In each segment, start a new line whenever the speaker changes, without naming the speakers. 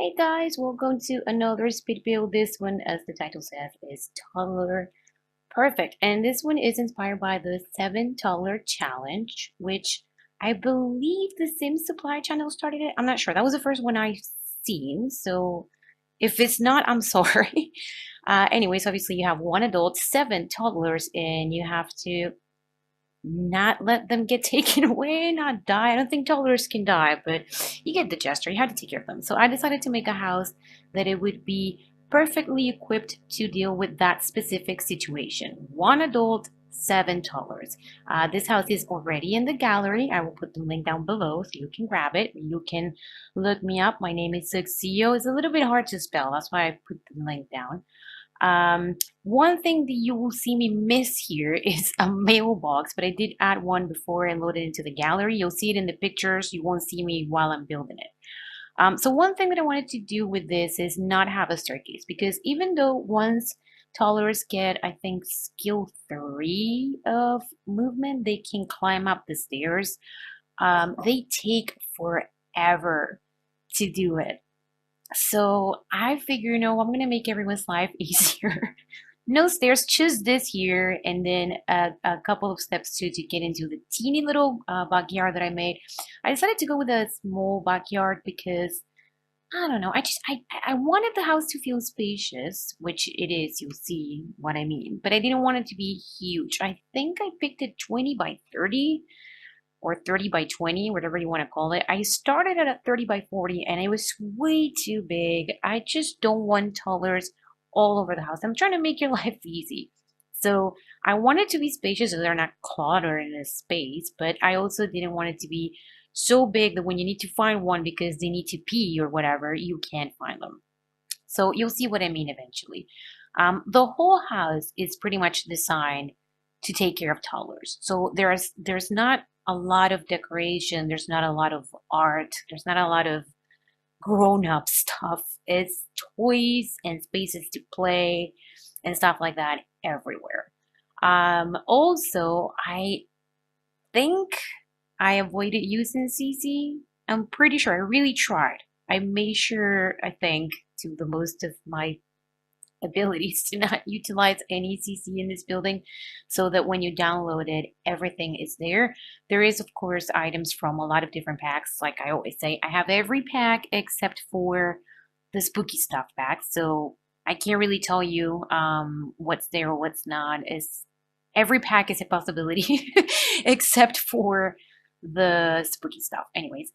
Hey guys, welcome to another speed build. This one, as the title says, is Toddler Perfect. And this one is inspired by the 7 Toddler Challenge, which I believe the Sims Supply channel started it. I'm not sure. That was the first one I've seen. So if it's not, I'm sorry. Anyways, obviously you have one adult, 7 toddlers, and you have to not let them get taken away, not die. I don't think toddlers can die, but you get the gesture. You have to take care of them. So I decided to make a house that it would be perfectly equipped to deal with that specific situation. One adult, 7 toddlers. This house is already in the gallery. I will put the link down below so you can grab it. You can look me up. My name is zugzeo. It's a little bit hard to spell. That's why I put the link down. One thing that you will see me miss here is a mailbox, but I did add one before I loaded it into the gallery. You'll see it in the pictures. You won't see me while I'm building it. So one thing that I wanted to do with this is not have a staircase, because even though once toddlers get, I think, skill 3 of movement, they can climb up the stairs. They take forever to do it. So I figure, I'm going to make everyone's life easier. No stairs, choose this here, and then a couple of steps to get into the teeny little backyard that I made. I decided to go with a small backyard because I don't know. I wanted the house to feel spacious, which it is. You'll see what I mean. But I didn't want it to be huge. I think I picked it 20 by 30 or 30 by 20, whatever you want to call it. I started at a 30 by 40 and it was way too big. I just don't want toddlers all over the house. I'm trying to make your life easy. So I want it to be spacious so they're not cluttered in a space, but I also didn't want it to be so big that when you need to find one because they need to pee or whatever, you can't find them. So you'll see what I mean eventually. The whole house is pretty much designed to take care of toddlers. So there's not a lot of decoration. There's not a lot of art. There's not a lot of grown-up stuff. It's toys and spaces to play and stuff like that everywhere. Also, I think I avoided using CC. I'm pretty sure I really tried. I made sure, I think, to the most of my abilities to not utilize any CC in this building so that when you download it, everything is there. There is, of course, items from a lot of different packs. Like I always say, I have every pack except for the spooky stuff pack. So I can't really tell you what's there or what's not. Every pack is a possibility except for the spooky stuff. Anyways,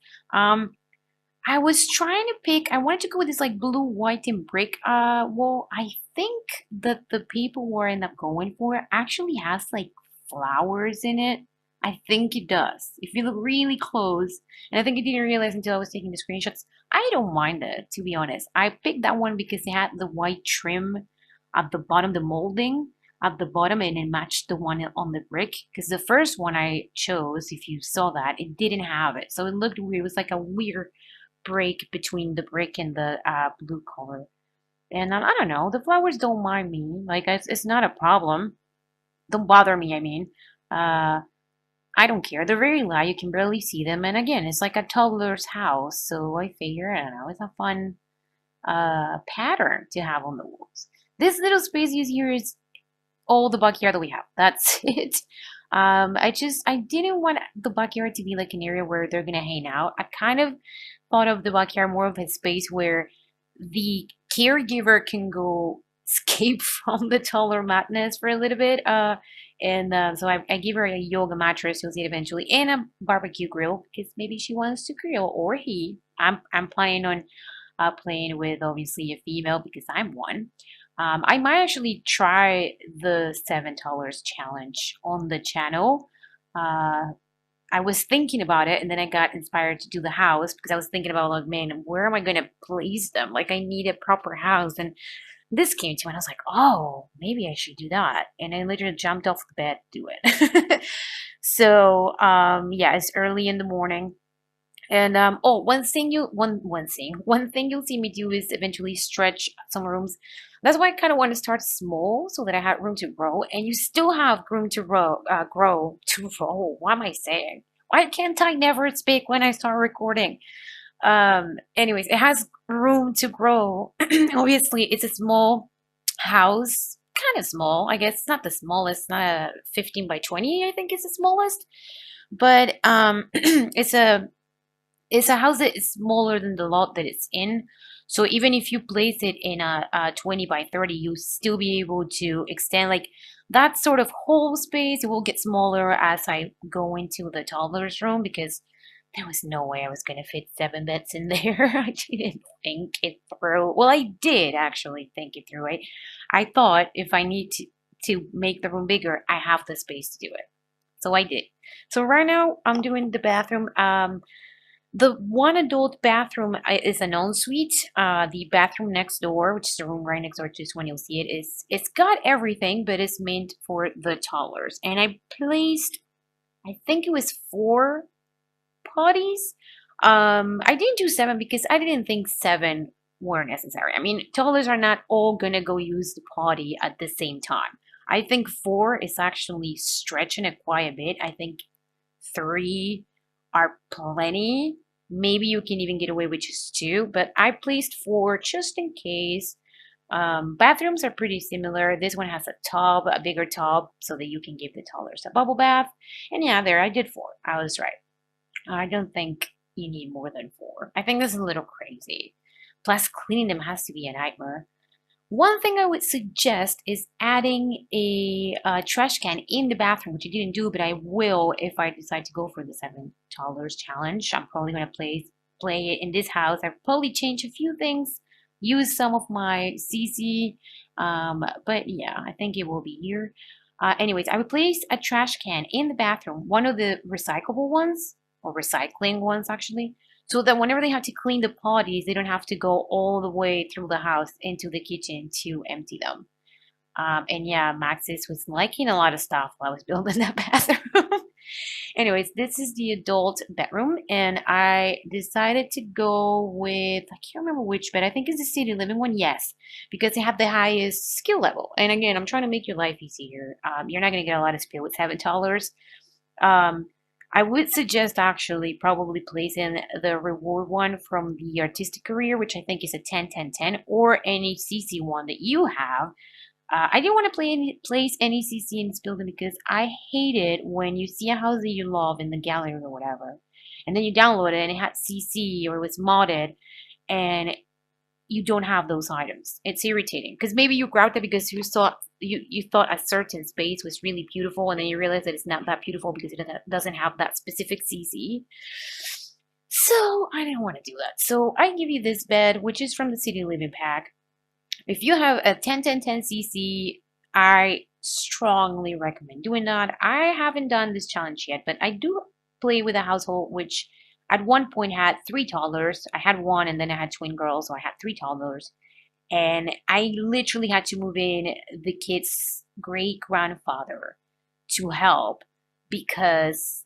I was trying to pick, I wanted to go with this like blue, white, and brick wall. I think that the people who I end up going for actually has like flowers in it. I think it does. If you look really close, and I think I didn't realize until I was taking the screenshots, I don't mind it, to be honest. I picked that one because it had the white trim at the bottom, the molding at the bottom, and it matched the one on the brick. Because the first one I chose, if you saw that, it didn't have it. So it looked weird. It was like a weird break between the brick and the blue color. And I don't know, the flowers don't mind me. Like, it's not a problem. Don't bother me, I mean. I don't care. They're very light. You can barely see them. And again, it's like a toddler's house. So I figure, I don't know, it's a fun pattern to have on the walls. This little space you see here is all the backyard that we have. That's it. I didn't want the backyard to be like an area where they're gonna hang out. I kind of thought of the backyard more of a space where the caregiver can go escape from the toddler madness for a little bit. So I give her a yoga mattress, you'll see it eventually, and a barbecue grill because maybe she wants to grill, or he. I'm planning on playing with obviously a female because I'm one. I might actually try the $7 challenge on the channel. I was thinking about it, and then I got inspired to do the house because I was thinking about, like, man, where am I going to place them? Like, I need a proper house. And this came to me, and I was like, oh, maybe I should do that. And I literally jumped off the bed to do it. So, yeah, it's early in the morning. And oh, one thing you'll see me do is eventually stretch some rooms. That's why I kind of want to start small so that I have room to grow, and you still have room to grow to roll. What am I saying? Why can't I never speak when I start recording? Anyways, it has room to grow. Obviously, it's a small house, kind of small. I guess it's not the smallest, not a 15 by 20, I think is the smallest. But it's a house that is smaller than the lot that it's in. So even if you place it in a 20 by 30, you still be able to extend like that sort of whole space. It will get smaller as I go into the toddler's room because there was no way I was going to fit 7 beds in there. I didn't think it through. Well, I did actually think it through. I thought if I need to make the room bigger, I have the space to do it. So I did. So right now I'm doing the bathroom. The one adult bathroom is an ensuite. The bathroom next door, which is the room right next door to this one, you'll see it is. It's got everything, but it's meant for the toddlers. And I placed, I think it was 4 potties. I didn't do 7 because I didn't think 7 were necessary. I mean, toddlers are not all gonna go use the potty at the same time. I think 4 is actually stretching it quite a bit. I think 3 are plenty. Maybe you can even get away with just 2, but I placed 4 just in case. Bathrooms are pretty similar. This one has a tub, a bigger tub, so that you can give the toddlers a bubble bath. And yeah, there I did 4. I was right. I don't think you need more than 4. I think that's a little crazy. Plus, cleaning them has to be a nightmare. One thing I would suggest is adding a trash can in the bathroom, which I didn't do, but I will if I decide to go for the $7 challenge. I'm probably gonna play it in this house. I'll probably change a few things, use some of my CC, but yeah, I think it will be here. Anyways, I replaced a trash can in the bathroom, one of the recyclable ones, or recycling ones actually, so that whenever they have to clean the potties, they don't have to go all the way through the house into the kitchen to empty them. And yeah, Maxis was liking a lot of stuff while I was building that bathroom. Anyways, this is the adult bedroom, and I decided to go with, I can't remember which bed, I think it's the city living one, yes, because they have the highest skill level. And again, I'm trying to make your life easier. You're not going to get a lot of skill with $7. Um, I would suggest actually probably placing the reward one from the artistic career, which I think is a 10-10-10, or any CC one that you have. I didn't want to place any CC in this building because I hate it when you see a house that you love in the gallery or whatever, and then you download it and it had CC or it was modded, and you don't have those items. It's irritating because maybe you grabbed it because you thought a certain space was really beautiful, and then you realize that it's not that beautiful because it doesn't have that specific CC. So I didn't want to do that. So I give you this bed, which is from the City Living Pack. If you have a 10-10-10 CC, I strongly recommend doing that. I haven't done this challenge yet, but I do play with a household which at one point had 3 toddlers. I had one and then I had twin girls, so I had 3 toddlers. And I literally had to move in the kid's great grandfather to help because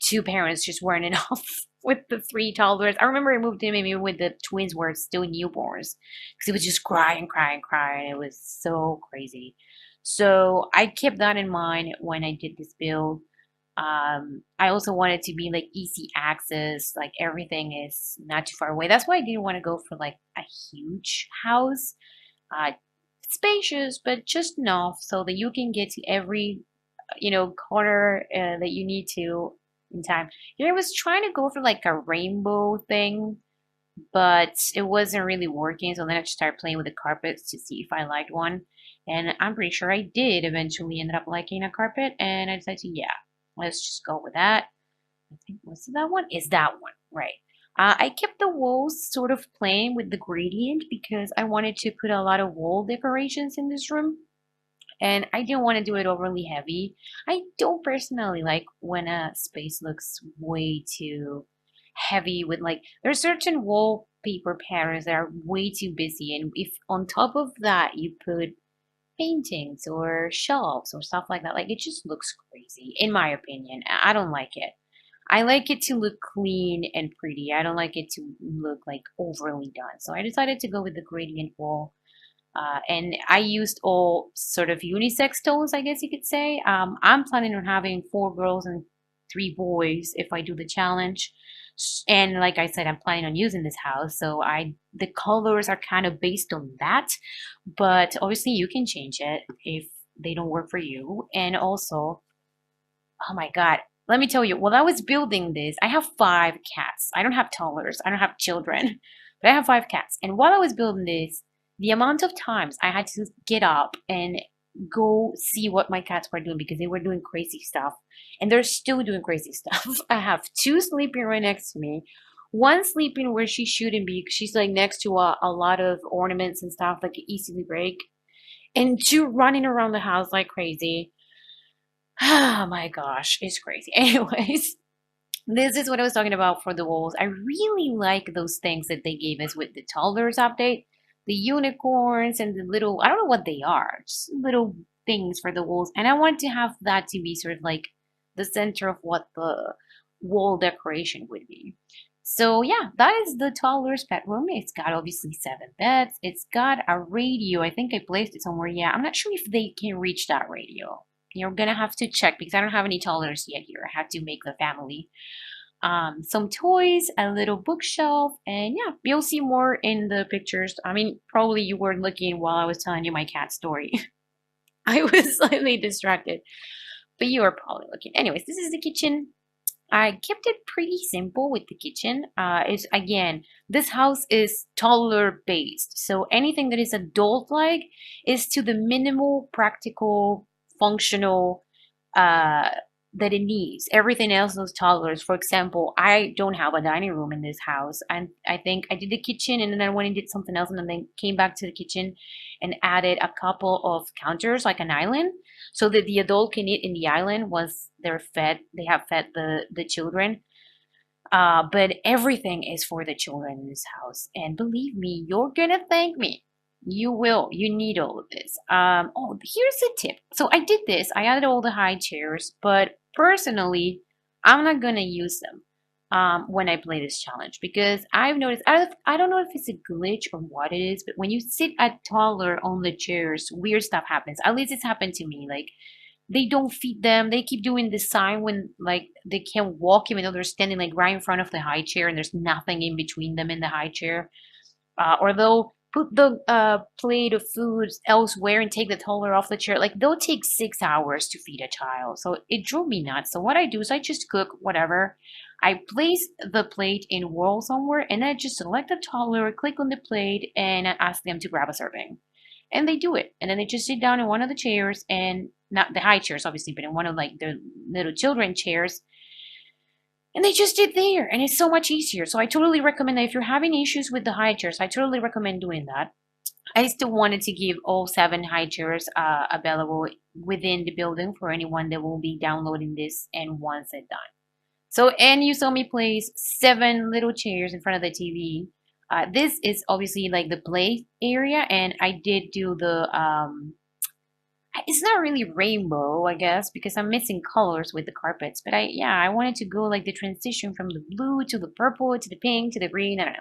2 parents just weren't enough with the 3 toddlers. I remember I moved in maybe when the twins were still newborns because it was just crying, crying, crying. It was so crazy. So I kept that in mind when I did this build. I also wanted to be like easy access, like everything is not too far away. That's why I didn't want to go for like a huge house. Uh, Spacious, but just enough so that you can get to every, corner that you need to in time. I was trying to go for like a rainbow thing, but it wasn't really working. So then I just started playing with the carpets to see if I liked one. And I'm pretty sure I did eventually ended up liking a carpet. And I decided to, yeah, let's just go with that. I think, was it that one? Is that one, right. I kept the walls sort of plain with the gradient because I wanted to put a lot of wall decorations in this room. And I didn't want to do it overly heavy. I don't personally like when a space looks way too heavy with like, there's certain wallpaper patterns that are way too busy. And if on top of that you put paintings or shelves or stuff like that, like it just looks crazy, in my opinion. I don't like it. I like it to look clean and pretty. I don't like it to look like overly done. So I decided to go with the gradient wall. And I used all sort of unisex tones, I guess you could say. I'm planning on having 4 girls and 3 boys if I do the challenge. And like I said, I'm planning on using this house, so I the colors are kind of based on that. But obviously, you can change it if they don't work for you. And also, oh my God, let me tell you, while I was building this, I have 5 cats. I don't have toddlers, I don't have children, but I have 5 cats. And while I was building this, the amount of times I had to get up and go see what my cats were doing because they were doing crazy stuff. And they're still doing crazy stuff. I have 2 sleeping right next to me. One sleeping where she shouldn't be. She's like next to a lot of ornaments and stuff that could easily break. And 2 running around the house like crazy. Oh my gosh, it's crazy. Anyways, this is what I was talking about for the walls. I really like those things that they gave us with the Toddlers update. The unicorns and the little, I don't know what they are, just little things for the walls. And I want to have that to be sort of like the center of what the wall decoration would be. So yeah, that is the Toddlers bedroom. It's got obviously 7 beds. It's got a radio. I think I placed it somewhere. Yeah, I'm not sure if they can reach that radio. You're gonna have to check because I don't have any toddlers yet here. I have to make the family. Some toys, a little bookshelf, and yeah, you'll see more in the pictures. I mean, probably you weren't looking while I was telling you my cat story. I was slightly distracted, but you are probably looking. Anyways, this is the kitchen. I kept it pretty simple with the kitchen. Is again, this house is toddler based, so anything that is adult like is to the minimal, practical, functional uh, that it needs. Everything else is toddlers. For example, I don't have a dining room in this house, and I think I did the kitchen, and then I went and did something else, and then came back to the kitchen and added a couple of counters, like an island, so that the adult can eat in the island once they're fed. They have fed the children. But everything is for the children in this house, and believe me, you're gonna thank me. You will. You need all of this. Oh, here's a tip. So I did this. I added all the high chairs, but personally, I'm not gonna use them when I play this challenge because I've noticed. I don't know if it's a glitch or what it is, but when you sit at taller on the chairs, weird stuff happens. At least it's happened to me. Like they don't feed them. They keep doing the sign when like they can't walk even though they're standing like right in front of the high chair and there's nothing in between them and the high chair. Or they'll put the plate of food elsewhere and take the toddler off the chair. Like they'll take 6 hours to feed a child. So it drove me nuts. So what I do is I just cook whatever. I place the plate in world somewhere and I just select the toddler, click on the plate, and I ask them to grab a serving. And they do it. And then they just sit down in one of the chairs and not the high chairs, obviously, but in one of like the little children chairs. And they just sit there and it's so much easier. So I totally recommend that if you're having issues with the high chairs, I totally recommend doing that. I still wanted to give all 7 high chairs available within the building for anyone that will be downloading this and wants it done. So, and you saw me place 7 little chairs in front of the TV. This is obviously like the play area, and I did do the it's not really rainbow, I guess, because I'm missing colors with the carpets. But I wanted to go like the transition from the blue to the purple to the pink to the green. I don't know.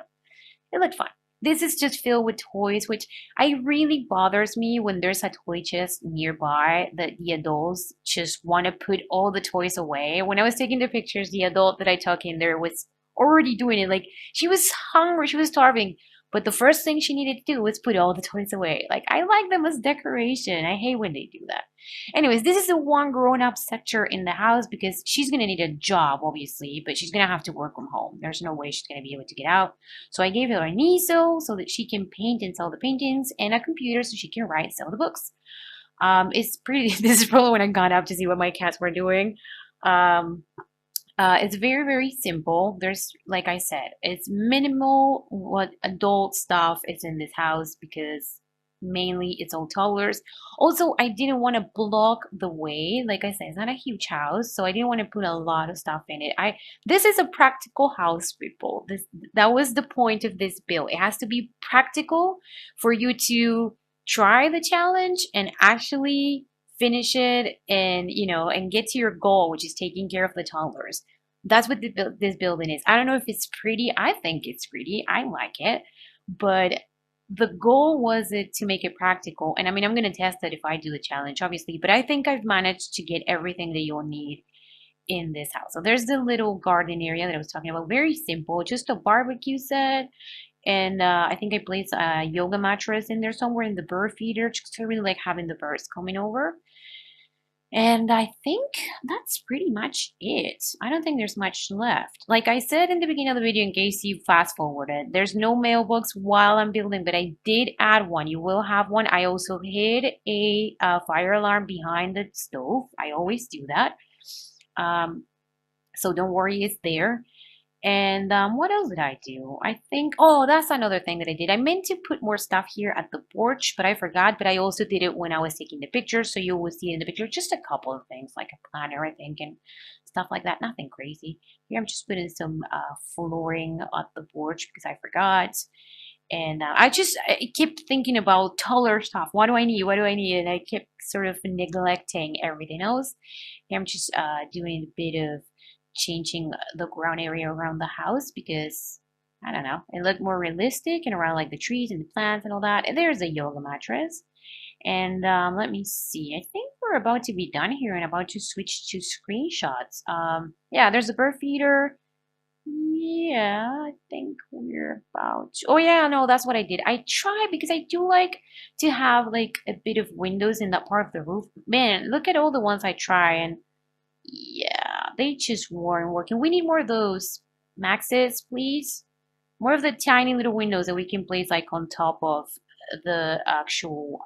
It looked fun. This is just filled with toys, which I really bothers me when there's a toy chest nearby that the adults just want to put all the toys away. When I was taking the pictures, the adult that I took in there was already doing it. Like she was hungry, she was starving. But the first thing she needed to do was put all the toys away. Like I like them as decoration. I hate when they do that. Anyways, this is the one grown-up sector in the house because she's gonna need a job, obviously, but she's gonna have to work from home. There's no way she's gonna be able to get out. So I gave her an easel so that she can paint and sell the paintings, and a computer so she can write and sell the books. It's pretty. This is probably when I got up to see what my cats were doing. Um, it's very, very simple. There's, like I said, it's minimal what adult stuff is in this house because mainly it's all toddlers. Also, I didn't want to block the way. Like I said, it's not a huge house, so I didn't want to put a lot of stuff in it. This is a practical house, people. That was the point of this build. It has to be practical for you to try the challenge and actually finish it and and get to your goal, which is taking care of the toddlers. That's what this building is. I don't know if it's pretty. I think it's pretty. I like it, but the goal was it to make it practical. And I mean, I'm going to test it if I do the challenge, obviously, but I think I've managed to get everything that you'll need in this house. So there's the little garden area that I was talking about. Very simple, just a barbecue set. And I think I placed a yoga mattress in there somewhere in the bird feeder, just to really like having the birds coming over. And I think that's pretty much it. I don't think there's much left. Like I said in the beginning of the video, in case you fast forwarded, there's no mailbox while I'm building, but I did add one. You will have one. I also hid a fire alarm behind the stove. I always do that. So don't worry, it's there. And what else did I do? I think, oh, that's another thing that I did. I meant to put more stuff here at the porch, but I forgot. But I also did it when I was taking the picture. So you will see in the picture just a couple of things, like a planner, I think, and stuff like that. Nothing crazy. Here I'm just putting some flooring at the porch because I forgot. And I kept thinking about taller stuff. What do I need? What do I need? And I kept sort of neglecting everything else. Here I'm just doing a bit of changing the ground area around the house because I don't know, it looked more realistic and around like the trees and the plants and all that. And there's a yoga mattress. And let me see. I think we're about to be done here and about to switch to screenshots. Yeah, there's a bird feeder. Yeah, I think we're about. Oh yeah, no, that's what I did. I tried because I do like to have like a bit of windows in that part of the roof. Man, look at all the ones I try and yeah, they just weren't working. We need more of those maxes, please. More of the tiny little windows that we can place like on top of the actual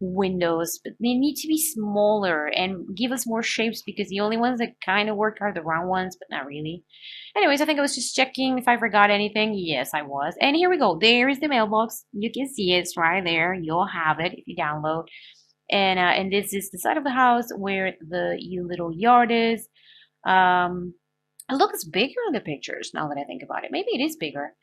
windows, but they need to be smaller and give us more shapes because the only ones that kind of work are the round ones, but not really. Anyways, I think I was just checking if I forgot anything. Yes, I was. And here we go. There is the mailbox. You can see it's right there. You'll have it if you download. And this is the side of the house where the little yard is. It looks bigger in the pictures now that I think about it. Maybe it is bigger.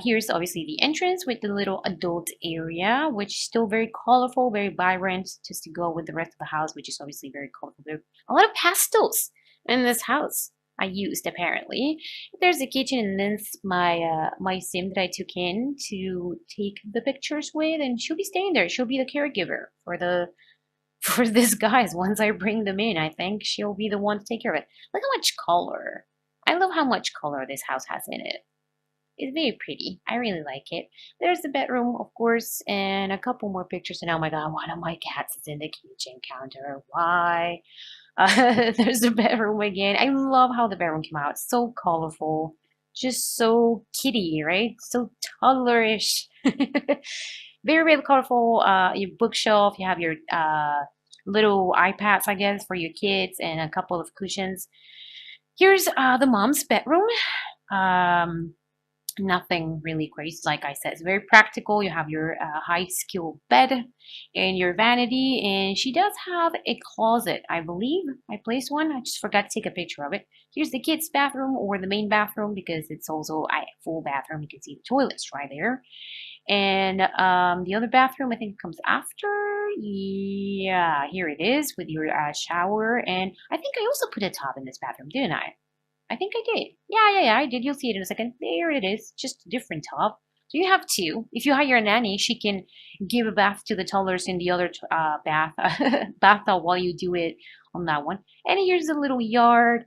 Here's obviously the entrance with the little adult area, which is still very colorful, very vibrant, just to go with the rest of the house, which is obviously very colorful. There are a lot of pastels in this house. I used apparently. There's the kitchen, and then my sim that I took in to take the pictures with, and she'll be staying there. She'll be the caregiver for the for these guys once I bring them in. I think she'll be the one to take care of it. Look how much color. I love how much color this house has in it. It's very pretty. I really like it. There's the bedroom, of course, and a couple more pictures. And oh my god, one of my cats is in the kitchen counter. Why? There's the bedroom again. I love how the bedroom came out. So colorful. Just so kitty, right? So toddlerish. Very, very colorful. Your bookshelf. You have your little iPads, I guess, for your kids, and a couple of cushions. Here's the mom's bedroom. Nothing really crazy, like I said. It's very practical. You have your high skill bed and your vanity, and she does have a closet, I believe. I placed one. I just forgot to take a picture of it. Here's the kids' bathroom, or the main bathroom, because it's also a full bathroom. You can see the toilets right there. And the other bathroom, I think, comes after. Yeah, here it is with your shower. And I think I also put a tub in this bathroom, didn't I? I think I did. Yeah, I did. You'll see it in a second. There it is. Just a different tub. So you have two. If you hire a nanny, she can give a bath to the toddlers in the other bathtub while you do it on that one. And here's a little yard.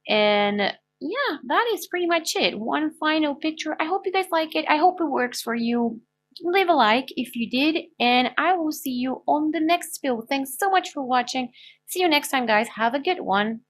And yeah, that is pretty much it. One final picture. I hope you guys like it. I hope it works for you. Leave a like if you did. And I will see you on the next build. Thanks so much for watching. See you next time, guys. Have a good one.